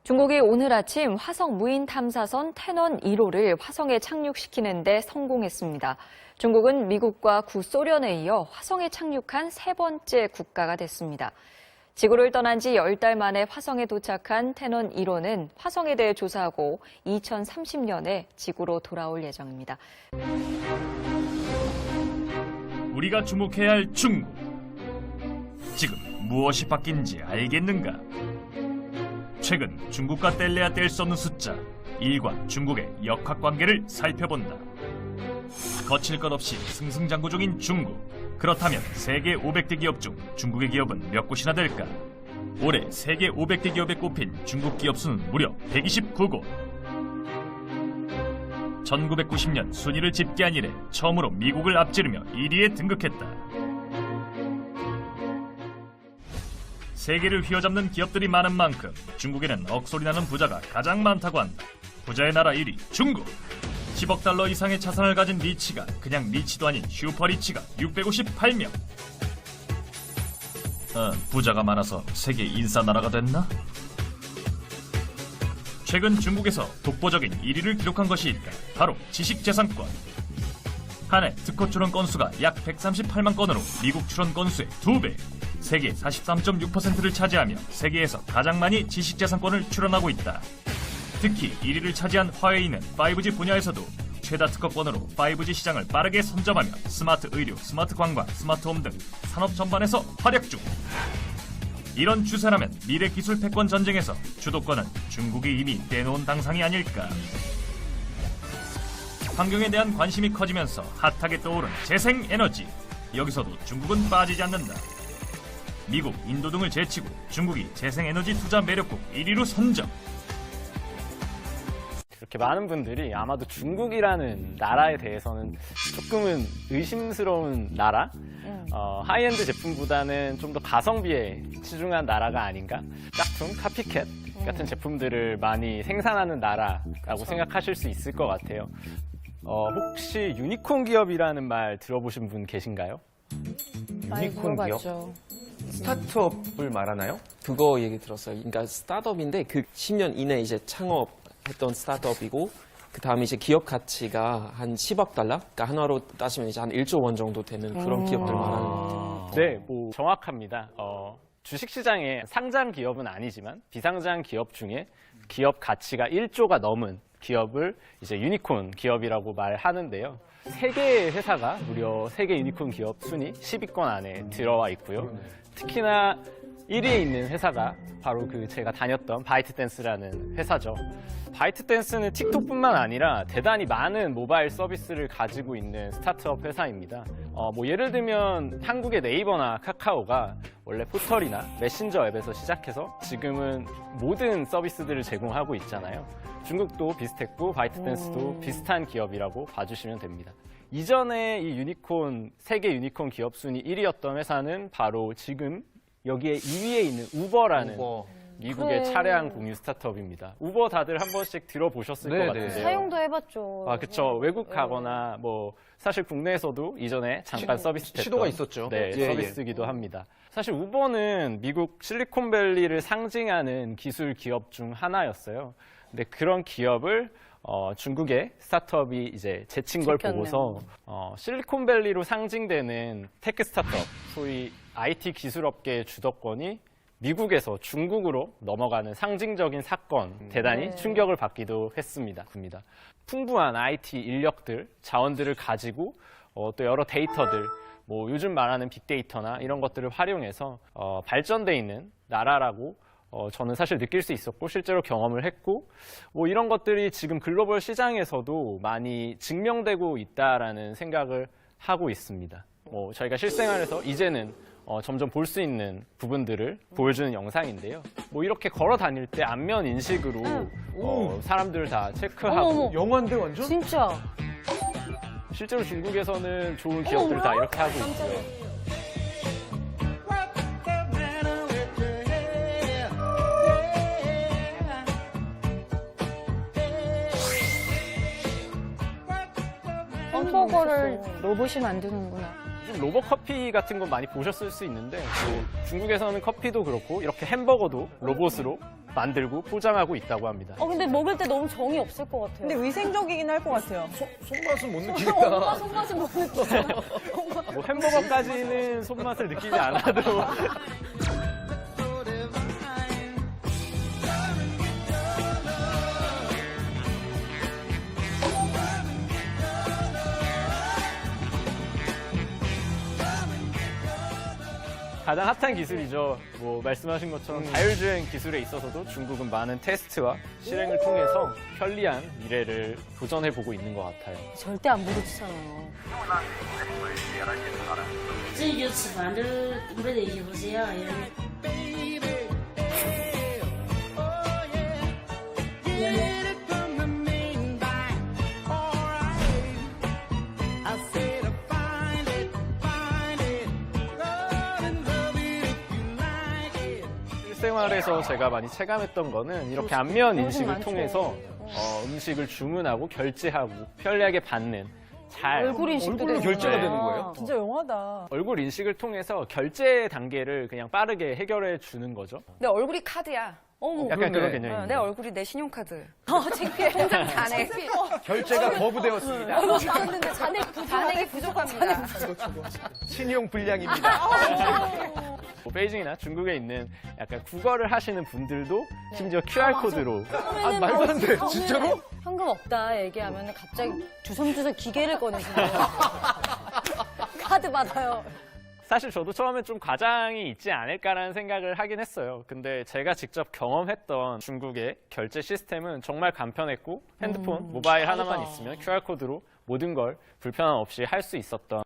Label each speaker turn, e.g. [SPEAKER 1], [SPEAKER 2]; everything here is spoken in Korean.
[SPEAKER 1] 중국이 오늘 아침 화성 무인 탐사선 태넌 1호를 화성에 착륙시키는 데 성공했습니다. 중국은 미국과 구소련에 이어 화성에 착륙한 세 번째 국가가 됐습니다. 지구를 떠난 지 10달 만에 화성에 도착한 태넌 1호는 화성에 대해 조사하고 2030년에 지구로 돌아올 예정입니다.
[SPEAKER 2] 우리가 주목해야 할 중국. 지금 무엇이 바뀐지 알겠는가? 최근 중국과 뗄래야 뗄 수 없는 숫자 1과 중국의 역학관계를 살펴본다. 거칠 것 없이 승승장구 중인 중국. 그렇다면 세계 500대 기업 중 중국의 기업은 몇 곳이나 될까? 올해 세계 500대 기업에 꼽힌 중국 기업 수는 무려 129곳. 1990년 순위를 집계한 이래 처음으로 미국을 앞지르며 1위에 등극했다. 세계를 휘어잡는 기업들이 많은 만큼 중국에는 억소리나는 부자가 가장 많다고 한다. 부자의 나라 1위 중국. 10억 달러 이상의 자산을 가진 리치가 그냥 리치도 아닌 슈퍼리치가 658명. 부자가 많아서 세계 인싸 나라가 됐나? 최근 중국에서 독보적인 1위를 기록한 것이 있다. 바로 지식재산권. 한 해 특허 출원 건수가 약 138만 건으로 미국 출원 건수의 2배. 세계 43.6%를 차지하며 세계에서 가장 많이 지식재산권을 출원하고 있다. 특히 1위를 차지한 화웨이는 5G 분야에서도 최다 특허권으로 5G 시장을 빠르게 선점하며 스마트 의료, 스마트 관광, 스마트홈 등 산업 전반에서 활약 중. 이런 추세라면 미래 기술 패권 전쟁에서 주도권은 중국이 이미 떼놓은 당상이 아닐까. 환경에 대한 관심이 커지면서 핫하게 떠오른 재생에너지. 여기서도 중국은 빠지지 않는다. 미국, 인도 등을 제치고 중국이 재생에너지 투자 매력국 1위로 선정.
[SPEAKER 3] 이렇게 많은 분들이 아마도 중국이라는 나라에 대해서는 조금은 의심스러운 나라? 하이엔드 제품보다는 좀 더 가성비에 치중한 나라가 아닌가? 짝퉁, 카피캣 같은 제품들을 많이 생산하는 나라라고 생각하실 수 있을 것 같아요. 혹시 유니콘 기업이라는 말 들어보신 분 계신가요?
[SPEAKER 4] 유니콘 기업? 스타트업을 말하나요?
[SPEAKER 5] 그거 얘기 들었어요. 그러니까 스타트업인데 그 10년 이내 이제 창업했던 스타트업이고 그 다음에 이제 기업 가치가 한 10억 달러? 그러니까 한화로 따지면 이제 한 1조 원 정도 되는 그런 기업들 말하는 것 같아요.
[SPEAKER 3] 네, 뭐 정확합니다. 주식시장에 상장 기업은 아니지만 비상장 기업 중에 기업 가치가 1조가 넘은 기업을 이제 유니콘 기업이라고 말하는데요. 3개의 회사가 무려 세계 유니콘 기업 순위 10위권 안에 들어와 있고요. 특히나 1위에 있는 회사가 바로 그 제가 다녔던 바이트댄스라는 회사죠. 바이트댄스는 틱톡뿐만 아니라 대단히 많은 모바일 서비스를 가지고 있는 스타트업 회사입니다. 뭐 예를 들면 한국의 네이버나 카카오가 원래 포털이나 메신저 앱에서 시작해서 지금은 모든 서비스들을 제공하고 있잖아요. 중국도 비슷했고 바이트댄스도 비슷한 기업이라고 봐주시면 됩니다. 이전에 이 유니콘, 세계 유니콘 기업 순위 1위였던 회사는 바로 지금 여기에 2위에 있는 우버라는 미국의 차량 공유 스타트업입니다. 우버 다들 한 번씩 들어보셨을 것 같은데요.
[SPEAKER 6] 사용도 해봤죠.
[SPEAKER 3] 그렇죠. 외국 가거나 뭐 사실 국내에서도 이전에 잠깐 서비스
[SPEAKER 4] 시도가 있었죠.
[SPEAKER 3] 네, 서비스이기도 합니다. 사실 우버는 미국 실리콘밸리를 상징하는 기술 기업 중 하나였어요. 근데 그런 기업을 중국의 스타트업이 이제 제친 걸 보고서 실리콘밸리로 상징되는 테크 스타트업, 소위 IT 기술업계의 주도권이 미국에서 중국으로 넘어가는 상징적인 사건, 대단히 충격을 받기도 했습니다. 풍부한 IT 인력들, 자원들을 가지고 또 여러 데이터들, 뭐 요즘 말하는 빅데이터나 이런 것들을 활용해서 발전돼 있는 나라라고 저는 사실 느낄 수 있었고 실제로 경험을 했고 뭐 이런 것들이 지금 글로벌 시장에서도 많이 증명되고 있다라는 생각을 하고 있습니다. 저희가 실생활에서 이제는 점점 볼 수 있는 부분들을 보여주는 영상인데요. 뭐 이렇게 걸어 다닐 때 안면 인식으로 사람들 다 체크하고
[SPEAKER 4] 영화인데 완전?
[SPEAKER 6] 진짜.
[SPEAKER 3] 실제로 중국에서는 좋은 기업들 다 이렇게 하고 있고요.
[SPEAKER 6] 햄버거를 로봇이 만드는구나.
[SPEAKER 3] 요즘 로봇 커피 같은 건 많이 보셨을 수 있는데 뭐 중국에서는 커피도 그렇고 이렇게 햄버거도 로봇으로 만들고 포장하고 있다고 합니다.
[SPEAKER 6] 근데 먹을 때 너무 정이 없을 것 같아요.
[SPEAKER 7] 근데 위생적이긴 할 것 같아요.
[SPEAKER 4] 손맛은 못
[SPEAKER 6] 엄마
[SPEAKER 4] 느끼겠다.
[SPEAKER 6] 손맛은 못 느끼죠.
[SPEAKER 3] 뭐 햄버거까지는 손맛을 느끼지 않아도 가장 핫한 기술이죠. 뭐 말씀하신 것처럼 자율주행 기술에 있어서도 중국은 많은 테스트와 실행을 통해서 편리한 미래를 도전해 보고 있는 것 같아요.
[SPEAKER 6] 절대 안 부딪히잖아요.
[SPEAKER 8] 这就吃饭都没得衣服是呀，
[SPEAKER 3] 실생활에서 제가 많이 체감했던 거는 이렇게 안면 인식을
[SPEAKER 6] 많죠.
[SPEAKER 3] 통해서 음식을 주문하고 결제하고 편리하게 받는
[SPEAKER 6] 얼굴 인식도
[SPEAKER 4] 얼굴로
[SPEAKER 6] 되구나.
[SPEAKER 4] 결제가 되는 거예요?
[SPEAKER 7] 진짜 영화다.
[SPEAKER 3] 얼굴 인식을 통해서 결제 단계를 그냥 빠르게 해결해 주는 거죠.
[SPEAKER 9] 내 얼굴이 카드야.
[SPEAKER 6] 어머,
[SPEAKER 3] 약간 그런
[SPEAKER 4] 그러네.
[SPEAKER 3] 개념입니다.
[SPEAKER 9] 내 얼굴이 내 신용카드.
[SPEAKER 6] 창피해.
[SPEAKER 9] 잔액.
[SPEAKER 4] 결제가 거부되었습니다.
[SPEAKER 6] 없었는데
[SPEAKER 9] 잔액이 부족합니다.
[SPEAKER 4] 신용 불량입니다.
[SPEAKER 3] 뭐 베이징이나 중국에 있는 약간 국어를 하시는 분들도 심지어 QR코드로
[SPEAKER 4] 아, 말도 안 돼. 진짜로?
[SPEAKER 6] 현금 없다 얘기하면 갑자기 주섬주섬 기계를 꺼내시는 거예요. 카드 받아요.
[SPEAKER 3] 사실 저도 처음에 좀 과장이 있지 않을까라는 생각을 하긴 했어요. 근데 제가 직접 경험했던 중국의 결제 시스템은 정말 간편했고 핸드폰, 모바일 하나만 있으면 QR코드로 모든 걸 불편함 없이 할 수 있었던